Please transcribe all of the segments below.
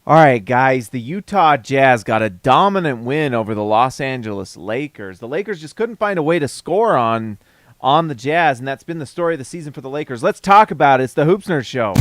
All right, guys, the Utah Jazz got a dominant win over the Los Angeles Lakers. The Lakers just couldn't find a way to score on the Jazz, and that's been the story of the season for the Lakers. Let's talk about it. It's the Hoops Nerd Show.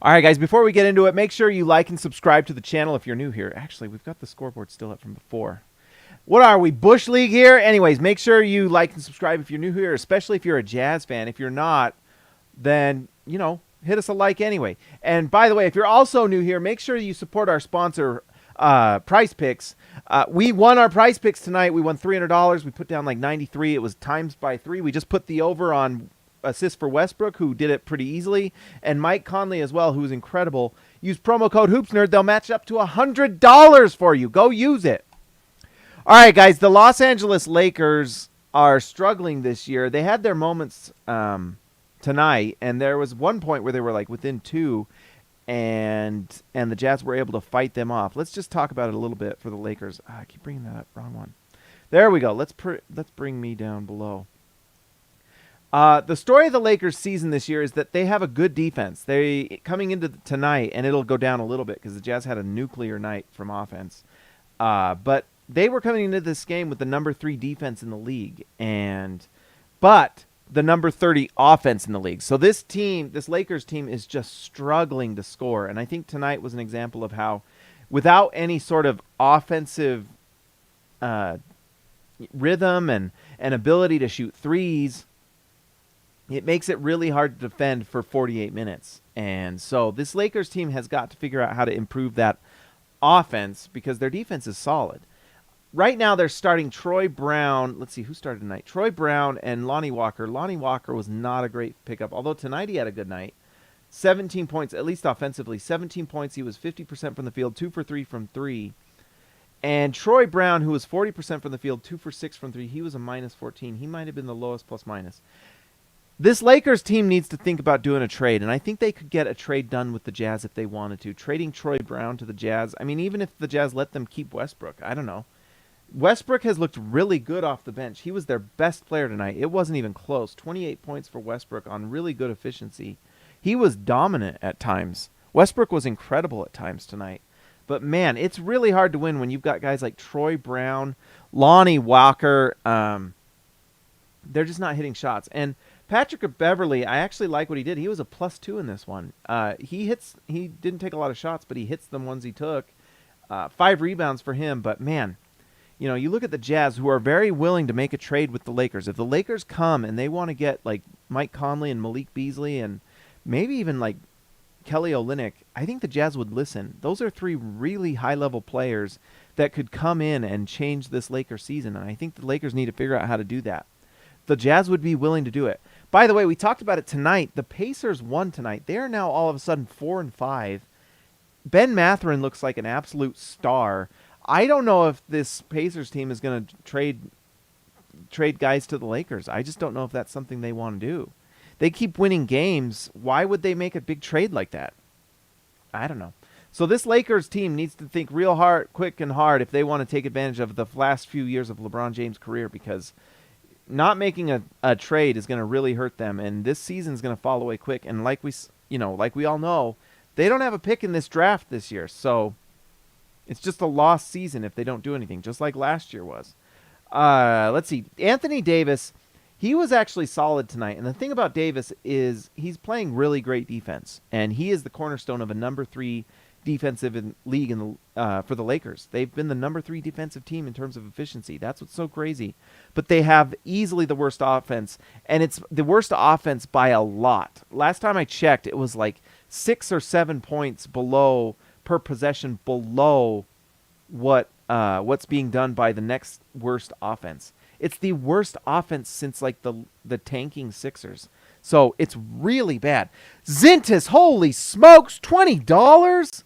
All right, guys, before we get into it, make sure you like and subscribe to the channel if you're new here. Actually, we've got the scoreboard still up from before. What are we, Bush League here? Anyways, make sure you like and subscribe if you're new here, especially if you're a Jazz fan. If you're not, then, hit us a like anyway. And by the way, if you're also new here, make sure you support our sponsor, Prize Picks. We won our Prize Picks tonight. We won $300. We put down like 93. It was times by 3. We just put the over on assist for Westbrook, who did it pretty easily, and Mike Conley as well, who's incredible. Use promo code HoopsNerd. They'll match up to $100 for you. Go use it. All right, guys, the Los Angeles Lakers are struggling this year. They had their moments tonight, and there was one point where they were like within 2, and the Jazz were able to fight them off. Let's just talk about it a little bit for the Lakers. I keep bringing that up. Wrong one. There we go. Let's bring me down below. The story of the Lakers season this year is that they have a good defense. They coming into tonight, and it'll go down a little bit because the Jazz had a nuclear night from offense. But they were coming into this game with the number 3 defense in the league, but the number 30 offense in the league. So this Lakers team is just struggling to score. And I think tonight was an example of how, without any sort of offensive rhythm and ability to shoot threes, it makes it really hard to defend for 48 minutes. And so this Lakers team has got to figure out how to improve that offense because their defense is solid. Right now they're starting Troy Brown. Let's see who started tonight. Troy Brown and Lonnie Walker. Lonnie Walker was not a great pickup, although tonight he had a good night. 17 points, at least offensively. 17 points. He was 50% from the field, 2 for 3 from 3. And Troy Brown, who was 40% from the field, 2 for 6 from 3, he was a minus 14. He might have been the lowest plus minus. This Lakers team needs to think about doing a trade, and I think they could get a trade done with the Jazz if they wanted to. Trading Troy Brown to the Jazz. I mean, even if the Jazz let them keep Westbrook, I don't know. Westbrook has looked really good off the bench. He was their best player tonight. It wasn't even close. 28 points for Westbrook on really good efficiency. He was dominant at times. Westbrook was incredible at times tonight. But, man, it's really hard to win when you've got guys like Troy Brown, Lonnie Walker. They're just not hitting shots. And Patrick Beverley, I actually like what he did. He was a +2 in this one. He didn't take a lot of shots, but he hits the ones he took. 5 rebounds for him. But, man, you look at the Jazz, who are very willing to make a trade with the Lakers. If the Lakers come and they want to get, like, Mike Conley and Malik Beasley and maybe even, like, Kelly Olynyk, I think the Jazz would listen. Those are 3 really high-level players that could come in and change this Lakers season, and I think the Lakers need to figure out how to do that. The Jazz would be willing to do it. By the way, we talked about it tonight. The Pacers won tonight. They are now all of a sudden 4-5. Ben Mathurin looks like an absolute star. I don't know if this Pacers team is going to trade guys to the Lakers. I just don't know if that's something they want to do. They keep winning games. Why would they make a big trade like that? I don't know. So this Lakers team needs to think real hard, quick and hard if they want to take advantage of the last few years of LeBron James' career, because not making a trade is going to really hurt them, and this season is going to fall away quick. And like we all know, they don't have a pick in this draft this year, so it's just a lost season if they don't do anything, just like last year was. Let's see. Anthony Davis, he was actually solid tonight, and the thing about Davis is he's playing really great defense, and he is the cornerstone of a number 3 defensive league for the Lakers. They've been the number 3 defensive team in terms of efficiency. That's what's so crazy. But they have easily the worst offense, and it's the worst offense by a lot. Last time I checked, it was like 6 or 7 points below per possession below what's being done by the next worst offense. It's the worst offense since like the tanking Sixers. So it's really bad. Zintas, holy smokes, $20?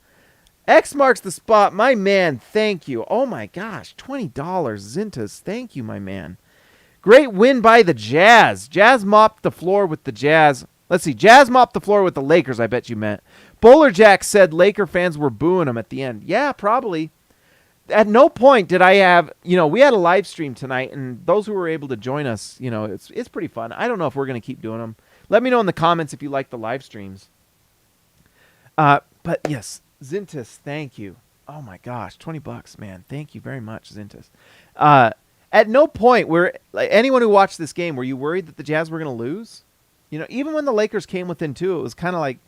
X marks the spot. My man, thank you. Oh, my gosh, $20. Zintas, thank you, my man. Great win by the Jazz. Jazz mopped the floor with the Jazz. Let's see. Jazz mopped the floor with the Lakers, I bet you meant. Bowler Jack said Laker fans were booing him at the end. Yeah, probably. At no point did I have, we had a live stream tonight, and those who were able to join us, it's pretty fun. I don't know if we're going to keep doing them. Let me know in the comments if you like the live streams. But yes, Zintis, thank you. Oh my gosh, $20, man. Thank you very much, Zintis. At no point anyone who watched this game, were you worried that the Jazz were going to lose? Even when the Lakers came within 2, it was kind of like,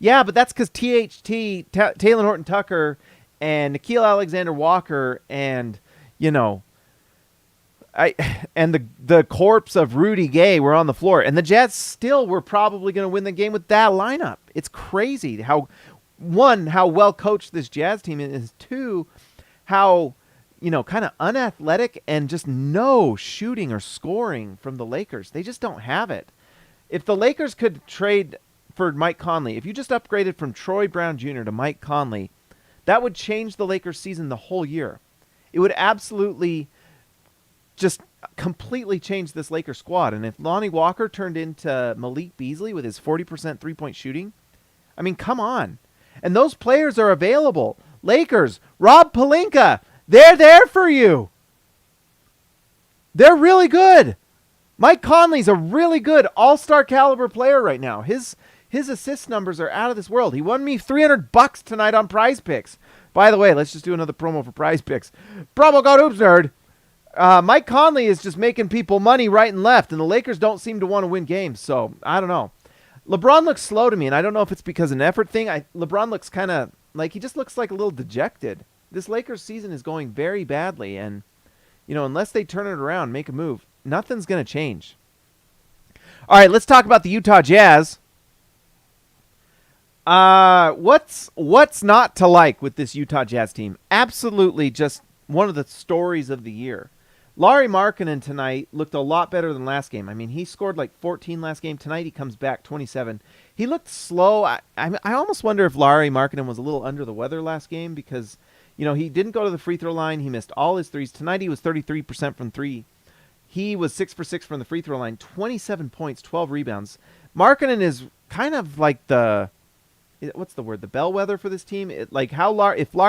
yeah, but that's because Taylor Horton Tucker, and Nickeil Alexander-Walker, and the corpse of Rudy Gay were on the floor, and the Jazz still were probably going to win the game with that lineup. It's crazy how well coached this Jazz team is. 2, how kind of unathletic and just no shooting or scoring from the Lakers. They just don't have it. If the Lakers could trade for Mike Conley, if you just upgraded from Troy Brown Jr. to Mike Conley, that would change the Lakers season the whole year. It would absolutely just completely change this Lakers squad. And if Lonnie Walker turned into Malik Beasley with his 40% three-point shooting, I mean, come on. And those players are available. Lakers, Rob Pelinka, they're there for you. They're really good. Mike Conley's a really good all-star caliber player right now. His assist numbers are out of this world. He won me $300 tonight on Prize Picks. By the way, let's just do another promo for Prize Picks. Promo code Hoops Nerd. Mike Conley is just making people money right and left, and the Lakers don't seem to want to win games, so I don't know. LeBron looks slow to me, and I don't know if it's because of an effort thing. LeBron looks kind of like he just looks like a little dejected. This Lakers season is going very badly, and unless they turn it around, make a move, nothing's going to change. All right, let's talk about the Utah Jazz. What's not to like with this Utah Jazz team? Absolutely just one of the stories of the year. Lauri Markkanen tonight looked a lot better than last game. I mean, he scored like 14 last game. Tonight he comes back 27. He looked slow. I almost wonder if Lauri Markkanen was a little under the weather last game because, he didn't go to the free throw line. He missed all his threes. Tonight he was 33% from 3. He was 6 for 6 from the free throw line, 27 points, 12 rebounds. Markkanen is kind of like the bellwether for this team. If Lauri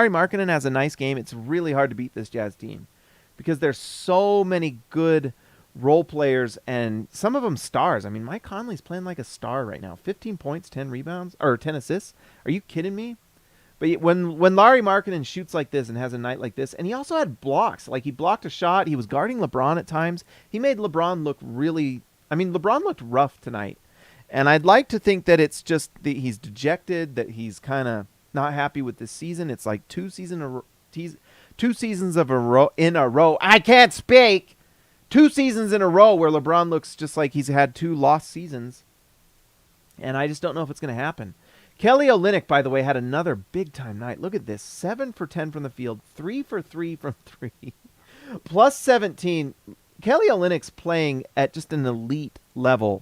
Markkanen has a nice game, it's really hard to beat this Jazz team because there's so many good role players and some of them stars. I mean, Mike Conley's playing like a star right now. 15 points, 10 rebounds, or 10 assists. Are you kidding me? But when Lauri Markkanen shoots like this and has a night like this, and he also had blocks. Like he blocked a shot. He was guarding LeBron at times. He made LeBron look LeBron looked rough tonight. And I'd like to think that it's just that he's dejected, that he's kind of not happy with this season. It's like 2 seasons in a row. I can't speak. 2 seasons in a row where LeBron looks just like he's had 2 lost seasons. And I just don't know if it's going to happen. Kelly Olynyk, by the way, had another big-time night. Look at this. 7 for 10 from the field. 3 for 3 from 3. Plus 17. Kelly Olynyk's playing at just an elite level.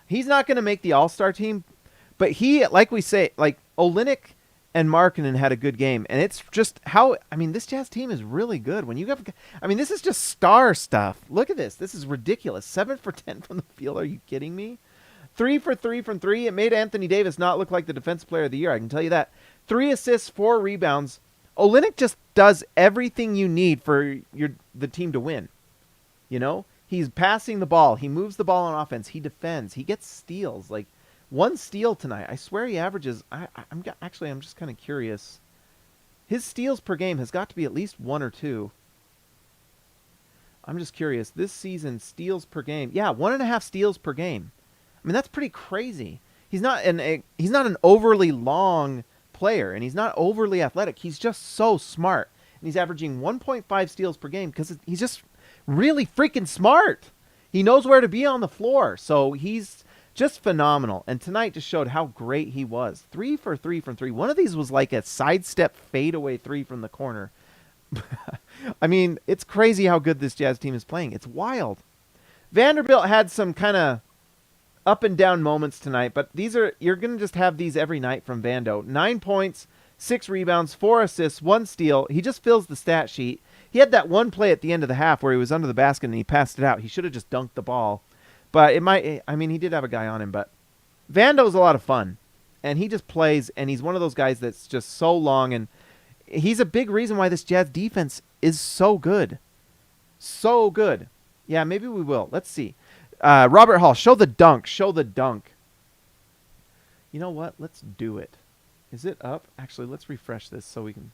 He's not going to make the All-Star team, but Olynyk and Markkanen had a good game. And it's just this Jazz team is really good. This is just star stuff. Look at this. This is ridiculous. 7 for 10 from the field. Are you kidding me? 3 for 3 from 3. It made Anthony Davis not look like the defensive player of the year. I can tell you that. 3 assists, 4 rebounds. Olynyk just does everything you need for the team to win. He's passing the ball. He moves the ball on offense. He defends. He gets steals. Like 1 steal tonight. I swear he averages. I'm just kind of curious. His steals per game has got to be at least 1 or 2. I'm just curious. This season, steals per game. Yeah, 1.5 steals per game. I mean, that's pretty crazy. He's not an overly long player, and he's not overly athletic. He's just so smart, and he's averaging 1.5 steals per game because he's just really freaking smart. He knows where to be on the floor, so he's just phenomenal. And tonight just showed how great he was. 3 for 3 from 3. One of these was like a sidestep fadeaway 3 from the corner. I mean, it's crazy how good this Jazz team is playing. It's wild. Vanderbilt had some kind of up and down moments tonight, but you're going to just have these every night from Vando. 9 points, 6 rebounds, 4 assists, 1 steal. He just fills the stat sheet. He had that one play at the end of the half where he was under the basket and he passed it out. He should have just dunked the ball. But he did have a guy on him, but Vando's a lot of fun, and he just plays, and he's one of those guys that's just so long, and he's a big reason why this Jazz defense is so good. So good. Yeah, maybe we will. Let's see. Robert Hall, show the dunk. Show the dunk. You know what? Let's do it. Is it up? Actually, let's refresh this so we can,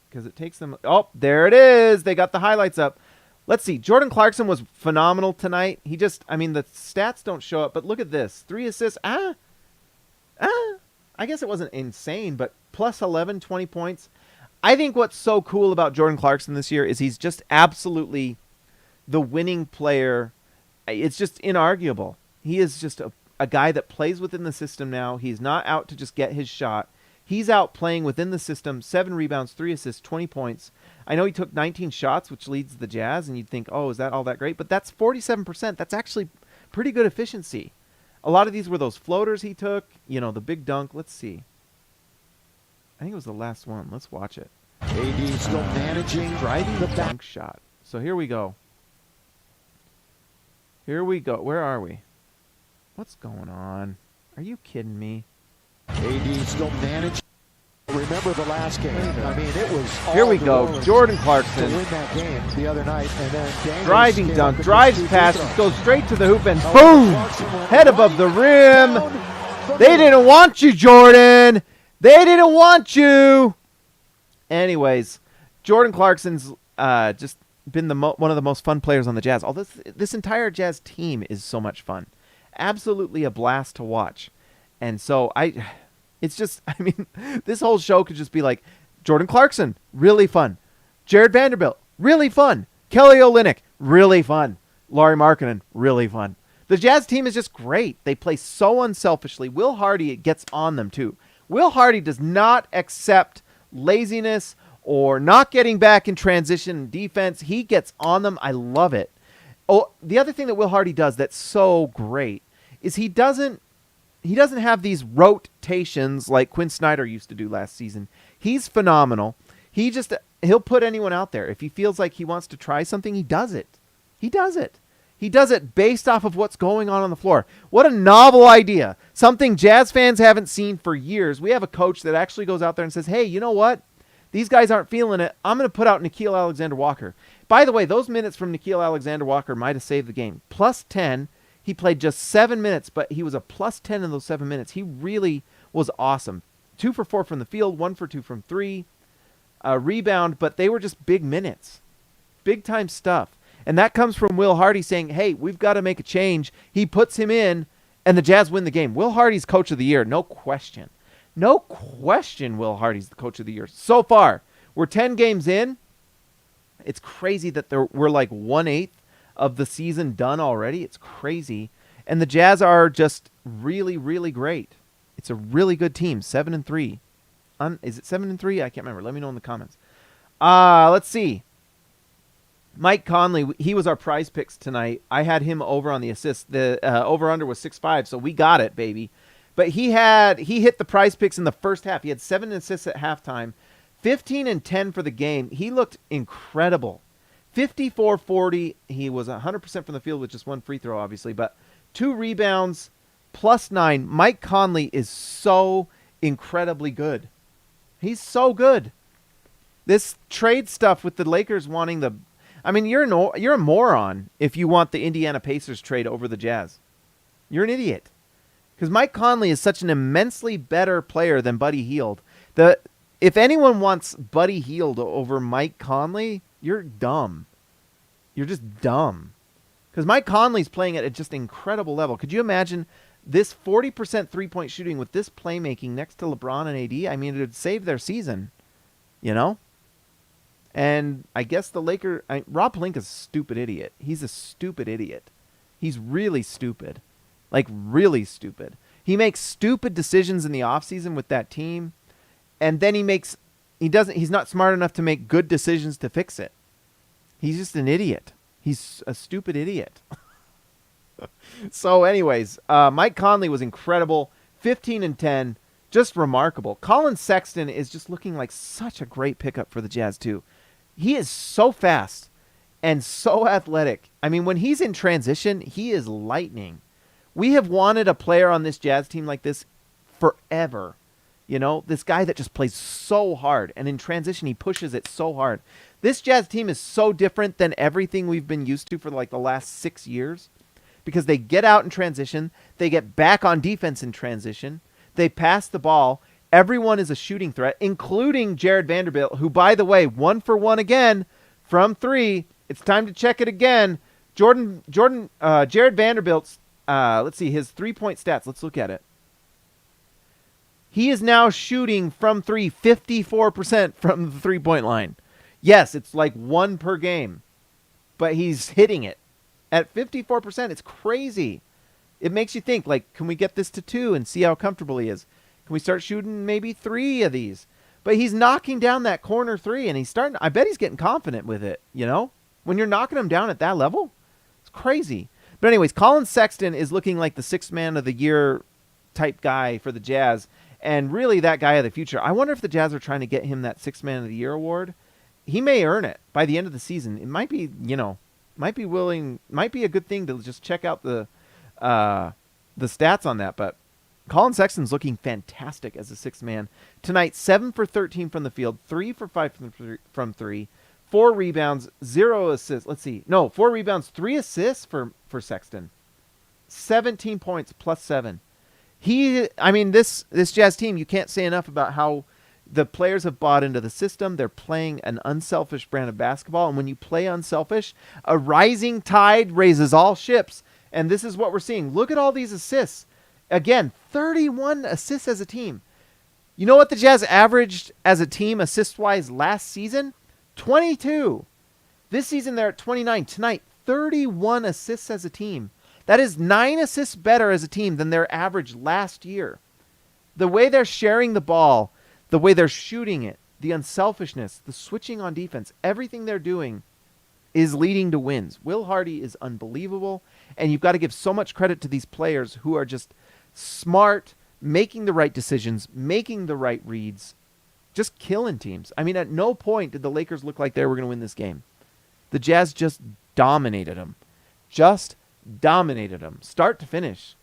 because it takes them. Oh, there it is. They got the highlights up. Let's see. Jordan Clarkson was phenomenal tonight. He just, I mean, the stats don't show up, but look at this. 3 assists. I guess it wasn't insane, but plus 11, 20 points. I think what's so cool about Jordan Clarkson this year is he's just absolutely the winning player. It's just inarguable. He is just a guy that plays within the system now. He's not out to just get his shot. He's out playing within the system. 7 rebounds, 3 assists, 20 points. I know he took 19 shots, which leads the Jazz, and you'd think, oh, is that all that great? But that's 47%. That's actually pretty good efficiency. A lot of these were those floaters he took. You know, the big dunk. Let's see. I think it was the last one. Let's watch it. AD still managing, driving the dunk shot. So here we go. Here we go. Where are we? What's going on? Are you kidding me? AD still managing. Remember the last game? I mean, it was all here we go. Jordan Clarkson to win that game the other night, and then driving dunk, drives past, goes straight to the hoop, and boom! Head above the rim. They didn't want you, Jordan. They didn't want you. Anyways, Jordan Clarkson's just been one of the most fun players on the Jazz. All this entire Jazz team is so much fun. Absolutely a blast to watch. And so it's just, I mean, this whole show could just be like Jordan Clarkson, really fun. Jared Vanderbilt, really fun. Kelly Olynyk, really fun. Lauri Markkanen, really fun. The Jazz team is just great. They play so unselfishly. Will Hardy gets on them too. Will Hardy does not accept laziness or not getting back in transition defense. He gets on them. I love it. Oh, the other thing that Will Hardy does that's so great is he doesn't have these rotations like Quinn Snyder used to do last season. He's phenomenal. He'll put anyone out there. If he feels like he wants to try something, he does it. He does it. He does it based off of what's going on the floor. What a novel idea. Something Jazz fans haven't seen for years. We have a coach that actually goes out there and says, hey, you know what? These guys aren't feeling it. I'm going to put out Nickeil Alexander-Walker. By the way, those minutes from Nickeil Alexander-Walker might have saved the game. Plus 10. He played just 7 minutes, but he was a plus 10 in those 7 minutes. He really was awesome. 2 for 4 from the field, 1 for 2 from 3. Rebound, but they were just big minutes. Big-time stuff. And that comes from Will Hardy saying, hey, we've got to make a change. He puts him in, and the Jazz win the game. Will Hardy's coach of the year, no question. No question Will Hardy's the coach of the year. So far, we're 10 games in. It's crazy that we're like 1/8 of the season done already. It's crazy. And the Jazz are just really, really great. It's a really good team. 7-3. Is it 7-3? I can't remember. Let me know in the comments. Let's see. Mike Conley, he was our prize picks tonight. I had him over on the assist. The over-under was 6.5, so we got it, baby. But he hit the prize picks in the first half. He had 7 assists at halftime, 15 and 10 for the game. He looked incredible. 54-40. He was 100% from the field with just 1 free throw, obviously, but 2 rebounds, plus 9. Mike Conley is so incredibly good. He's so good. This trade stuff with the Lakers wanting the... I mean, you're a moron if you want the Indiana Pacers trade over the Jazz. You're an idiot. Because Mike Conley is such an immensely better player than Buddy Hield. If anyone wants Buddy Hield over Mike Conley, you're dumb. You're just dumb. Because Mike Conley's playing at a just incredible level. Could you imagine this 40% three-point shooting with this playmaking next to LeBron and AD? I mean, it would save their season. You know? And I guess the Rob Pelinka's a stupid idiot. He's a stupid idiot. He's really stupid. Like, really stupid. He makes stupid decisions in the offseason with that team. And then he's not smart enough to make good decisions to fix it. He's just an idiot. He's a stupid idiot. So anyways, Mike Conley was incredible. 15 and 10. Just remarkable. Colin Sexton is just looking like such a great pickup for the Jazz too. He is so fast and so athletic. I mean, when he's in transition, he is lightning. We have wanted a player on this Jazz team like this forever. You know, this guy that just plays so hard, and in transition he pushes it so hard. This Jazz team is so different than everything we've been used to for like the last 6 years, because they get out in transition, they get back on defense in transition, they pass the ball. Everyone is a shooting threat, including Jared Vanderbilt, who, by the way, 1 for 1 again from 3. It's time to check it again. Jared Vanderbilt's, let's see, his 3-point stats. Let's look at it. He is now shooting from 3, 54% from the 3-point line. Yes, it's like 1 per game, but he's hitting it at 54%. It's crazy. It makes you think, like, can we get this to 2 and see how comfortable he is? Can we start shooting maybe 3 of these? But he's knocking down that corner 3, and he's starting. I bet he's getting confident with it, you know? When you're knocking him down at that level, it's crazy. But anyways, Colin Sexton is looking like the 6th man of the year type guy for the Jazz, and really that guy of the future. I wonder if the Jazz are trying to get him that 6th man of the year award. He may earn it by the end of the season. It might be, might be a good thing to just check out the stats on that, but Colin Sexton's looking fantastic as a 6th man. Tonight, 7 for 13 from the field, 3 for 5 from 3, 4 rebounds, 0 assists. Let's see. No, 4 rebounds, 3 assists for Sexton. 17 points plus 7. This Jazz team, you can't say enough about how the players have bought into the system. They're playing an unselfish brand of basketball, and when you play unselfish, a rising tide raises all ships, and this is what we're seeing. Look at all these assists. Again, 31 assists as a team. You know what the Jazz averaged as a team assist-wise last season? 22. This season they're at 29. Tonight, 31 assists as a team. That is 9 assists better as a team than their average last year. The way they're sharing the ball, the way they're shooting it, the unselfishness, the switching on defense, everything they're doing is leading to wins. Will Hardy is unbelievable, and you've got to give so much credit to these players who are just smart, making the right decisions, making the right reads, just killing teams. I mean, at no point did the Lakers look like they were going to win this game. The Jazz just dominated them. Start to finish.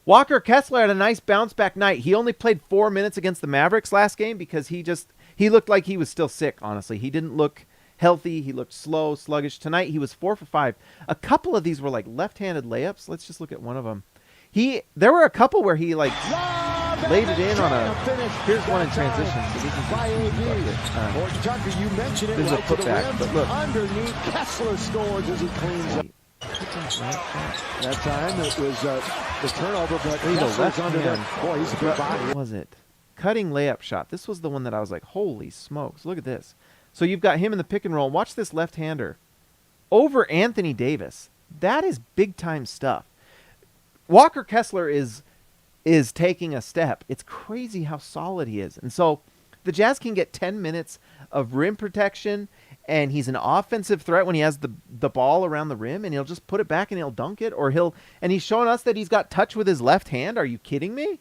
Walker Kessler had a nice bounce-back night. He only played 4 minutes against the Mavericks last game because he looked like he was still sick, honestly. He didn't look healthy. He looked slow, sluggish. Tonight, he was 4 for 5. A couple of these were like left-handed layups. Let's just look at one of them. There were a couple where he like laid it in on a. Here's one in transition. So this is you mentioned it. This is a putback, but look. Underneath, Kessler scores as he cleans up. That time it was the turnover, but Kessler's under there. Boy, he's a good body. What was it? Cutting layup shot. This was the one that I was like, holy smokes! Look at this. So you've got him in the pick and roll. Watch this left-hander over Anthony Davis. That is big-time stuff. Walker Kessler is taking a step. It's crazy how solid he is. And so the Jazz can get 10 minutes of rim protection, and he's an offensive threat when he has the ball around the rim, and he'll just put it back and he'll dunk it, and he's showing us that he's got touch with his left hand. Are you kidding me?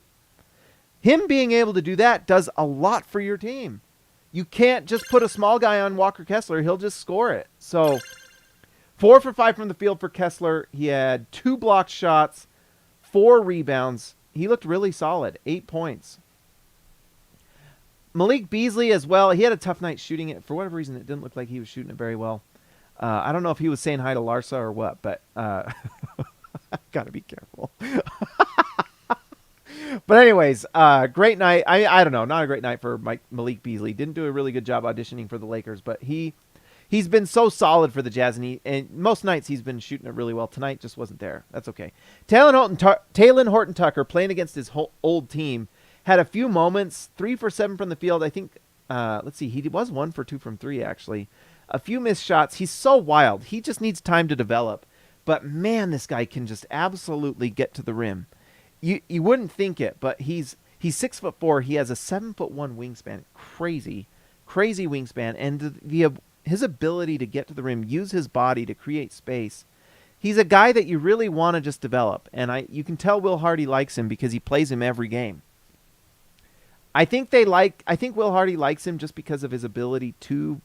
Him being able to do that does a lot for your team. You can't just put a small guy on Walker Kessler. He'll just score it. So 4 for 5 from the field for Kessler. He had 2 blocked shots, 4 rebounds. He looked really solid. 8 points. Malik Beasley as well. He had a tough night shooting it. For whatever reason, it didn't look like he was shooting it very well. I don't know if he was saying hi to Larsa or what, but got to be careful. But anyways, great night. I don't know. Not a great night for Malik Beasley. Didn't do a really good job auditioning for the Lakers, but he's been so solid for the Jazz, and most nights he's been shooting it really well. Tonight just wasn't there. That's okay. Talen Horton-Tucker, playing against his old team, had a few moments. 3 for 7 from the field. I think, let's see, he was 1 for 2 from 3, actually. A few missed shots. He's so wild. He just needs time to develop. But, man, this guy can just absolutely get to the rim. You wouldn't think it, but he's 6'4". He has a 7'1" wingspan. Crazy wingspan. And his ability to get to the rim, use his body to create space. He's a guy that you really want to just develop. And you can tell Will Hardy likes him because he plays him every game. I think Will Hardy likes him just because of his ability to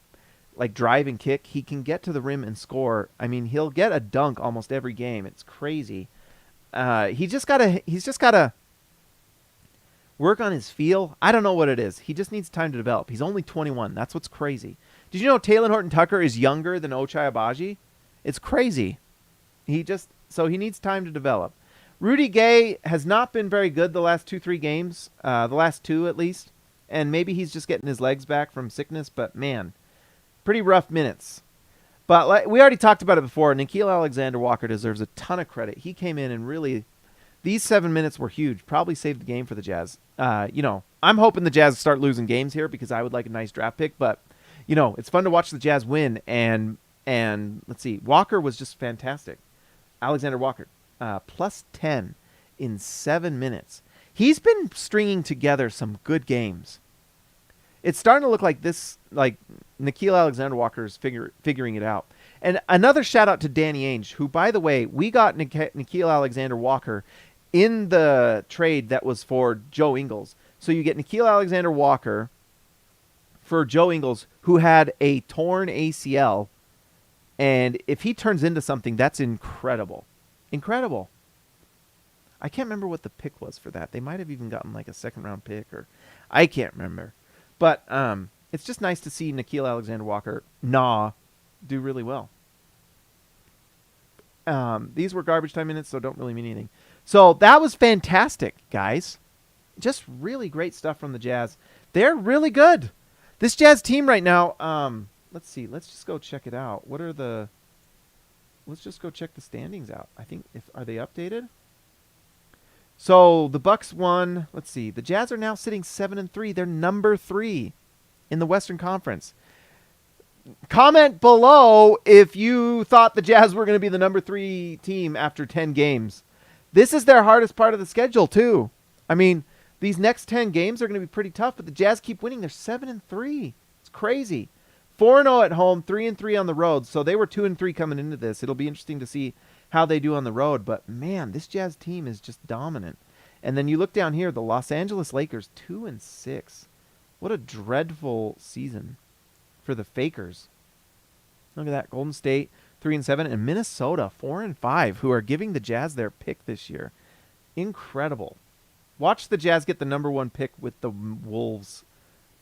drive and kick. He can get to the rim and score. I mean, he'll get a dunk almost every game. It's crazy. he's just gotta work on his feel. I don't know what it is. He just needs time to develop. He's only 21. That's what's crazy. Did you know Taylor Horton-Tucker is younger than Ochai Agbaji? It's crazy. So he needs time to develop. Rudy Gay has not been very good the last 2-3 games, the last 2 at least, and maybe he's just getting his legs back from sickness, but man, pretty rough minutes. But we already talked about it before. Nickeil Alexander-Walker deserves a ton of credit. He came in and really, these 7 minutes were huge. Probably saved the game for the Jazz. I'm hoping the Jazz start losing games here because I would like a nice draft pick. But, it's fun to watch the Jazz win. And let's see, Walker was just fantastic. Alexander Walker, plus 10 in 7 minutes. He's been stringing together some good games. It's starting to look like Nickeil Alexander-Walker is figuring it out. And another shout out to Danny Ainge, who, by the way, we got Nickeil Alexander-Walker in the trade that was for Joe Ingles. So you get Nickeil Alexander-Walker for Joe Ingles, who had a torn ACL. And if he turns into something, that's incredible. Incredible. I can't remember what the pick was for that. They might have even gotten like a second-round pick, or I can't remember. But it's just nice to see Nickeil Alexander-Walker do really well. These were garbage time minutes, so don't really mean anything. So that was fantastic, guys. Just really great stuff from the Jazz. They're really good. This Jazz team right now, let's see. Let's just go check it out. Let's just go check the standings out. I think, are they updated? So the Bucks won. Let's see. The Jazz are now sitting 7-3. They're number 3 in the Western Conference. Comment below if you thought the Jazz were going to be the number 3 team after 10 games. This is their hardest part of the schedule too. I mean, these next 10 games are going to be pretty tough, but the Jazz keep winning. They're 7-3. It's crazy. 4-0 at home, 3-3 on the road. So they were 2-3 coming into this. It'll be interesting to see how they do on the road. But man, this Jazz team is just dominant. And then you look down here, the Los Angeles Lakers 2-6. What a dreadful season for the Fakers. Look at that. Golden State 3-7, and Minnesota 4-5, who are giving the Jazz their pick this year. Incredible. Watch the Jazz get the number 1 pick with the Wolves.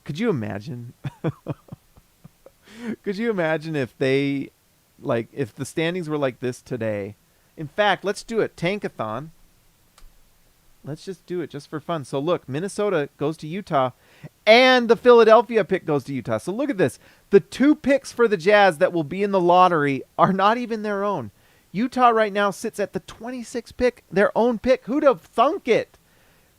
Could you imagine? Could you imagine if if the standings were like this today? In fact, let's do it. Tankathon. Let's just do it just for fun. So look, Minnesota goes to Utah, and the Philadelphia pick goes to Utah. So look at this. The 2 picks for the Jazz that will be in the lottery are not even their own. Utah right now sits at the 26th pick, their own pick. Who'd have thunk it?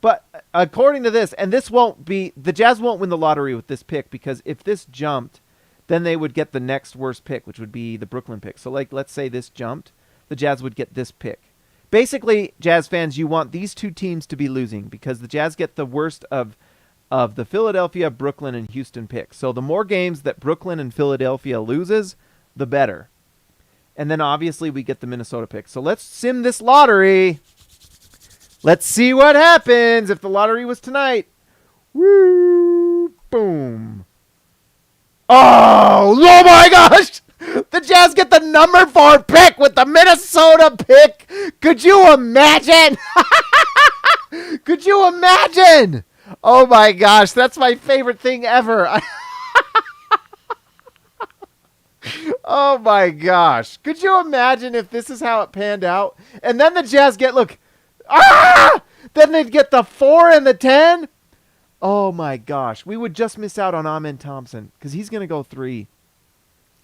But according to this, and this won't be, the Jazz won't win the lottery with this pick, because if this jumped, then they would get the next worst pick, which would be the Brooklyn pick. So let's say this jumped, the Jazz would get this pick. Basically, Jazz fans, you want these 2 teams to be losing, because the Jazz get the worst of the Philadelphia, Brooklyn, and Houston picks. So the more games that Brooklyn and Philadelphia loses, the better. And then obviously we get the Minnesota pick. So let's sim this lottery. Let's see what happens if the lottery was tonight. Woo! Boom. Oh my gosh! The Jazz get the number 4 pick with the Minnesota pick. Could you imagine? Could you imagine? Oh my gosh, that's my favorite thing ever. Oh my gosh. Could you imagine if this is how it panned out? And then the Jazz get, look. Then they'd get the 4 and the 10. Oh my gosh. We would just miss out on Amen Thompson, because he's going to go 3.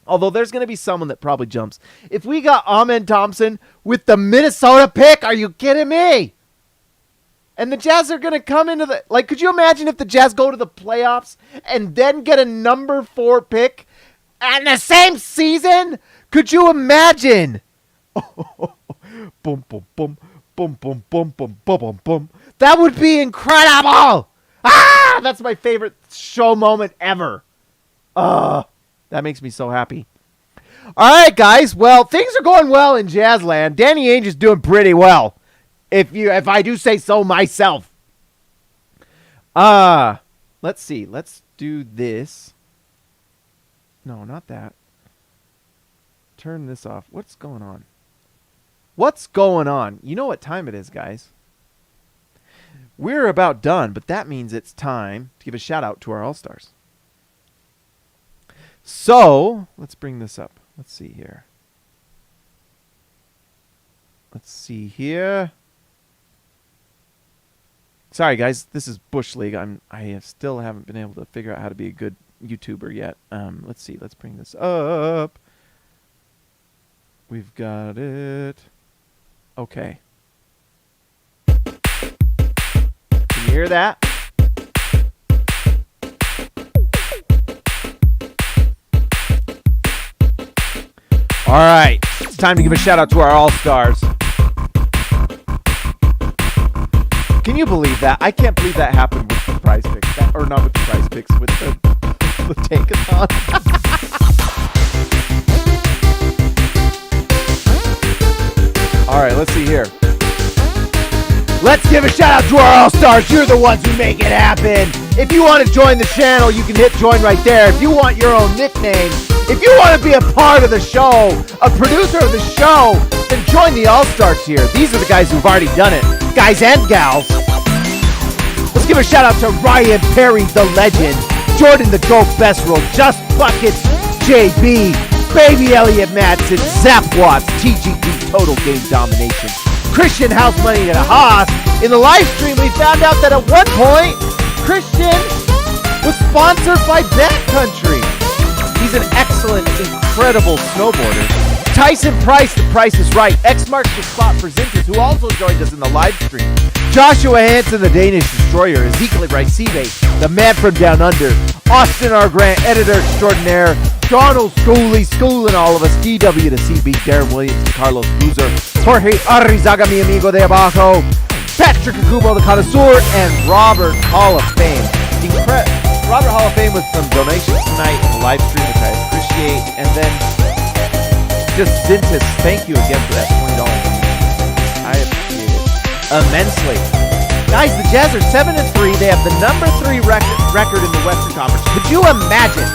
Although there's going to be someone that probably jumps. If we got Amen Thompson with the Minnesota pick, are you kidding me? And the Jazz are going to come into the... could you imagine if the Jazz go to the playoffs and then get a number 4 pick in the same season? Could you imagine? Boom, boom, boom. Boom, boom, boom, boom, boom, boom, boom. That would be incredible. That's my favorite show moment ever. That makes me so happy. All right, guys. Well, things are going well in Jazzland. Danny Ainge is doing pretty well, if I do say so myself. Let's see. Let's do this. No, not that. Turn this off. What's going on? What's going on? You know what time it is, guys. We're about done, but that means it's time to give a shout out to our All-Stars. So, let's bring this up. Let's see here. Sorry, guys. This is Bush League. I still haven't been able to figure out how to be a good YouTuber yet. Let's see. Let's bring this up. We've got it. Okay. Can you hear that? All right. It's time to give a shout out to our All-Stars. Can you believe that? I can't believe that happened with the prize picks. Or not with the prize picks, with the tankathon. All right, let's see here. Let's give a shout out to our All-Stars. You're the ones who make it happen. If you want to join the channel, you can hit join right there. If you want your own nickname, if you want to be a part of the show, a producer of the show, then join the All-Stars here. These are the guys who've already done it. Guys and gals. Let's give a shout out to Ryan Perry, the legend. Jordan, the GOAT best roll. Just Buckets, JB, Baby Elliott Madsen, Zap Watts, TGT, Total Game Domination. Christian House Money to Haas. In the live stream, we found out that at one point, Christian was sponsored by Backcountry. He's an excellent, incredible snowboarder. Tyson Price, the price is right. X marks the spot for Zinters, who also joined us in the live stream. Joshua Hansen, the Danish Destroyer. Ezekiel Ricibe, the man from down under. Austin R. Grant, editor extraordinaire. Donald schooling all of us. DW to CB, Darren Williams, Carlos Boozer. Jorge Arrizaga, mi amigo de abajo. Patrick Akubo, the connoisseur. And Robert Hall of Fame. Robert Hall of Fame with some donations tonight in the live stream, which I appreciate. And then just Zintis, thank you again for that $20. I appreciate it immensely. Guys, the Jazz are 7-3. They have the number 3 record in the Western Conference. Could you imagine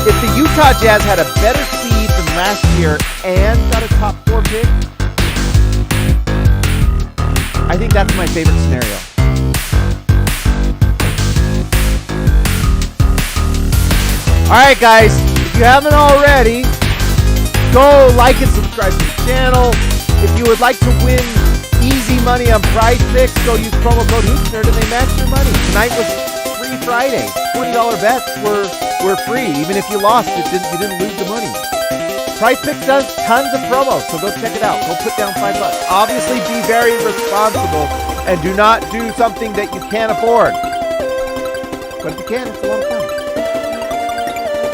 if the Utah Jazz had a better seed than last year and got a top 4 pick? I think that's my favorite scenario. All right, guys, if you haven't already, go like and subscribe to the channel. If you would like to win easy money on Prize Picks, go use promo code HoopsNerd and they match your money. Tonight was Free Friday. $20 bets were free. Even if you lost, you didn't lose the money. Prize Picks does tons of promos, so go check it out. Go put down $5. Obviously, be very responsible and do not do something that you can't afford. But if you can, it's a lot of fun.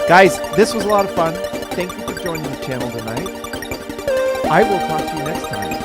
Guys, this was a lot of fun. Thank you for joining the channel tonight. I will talk to you next time.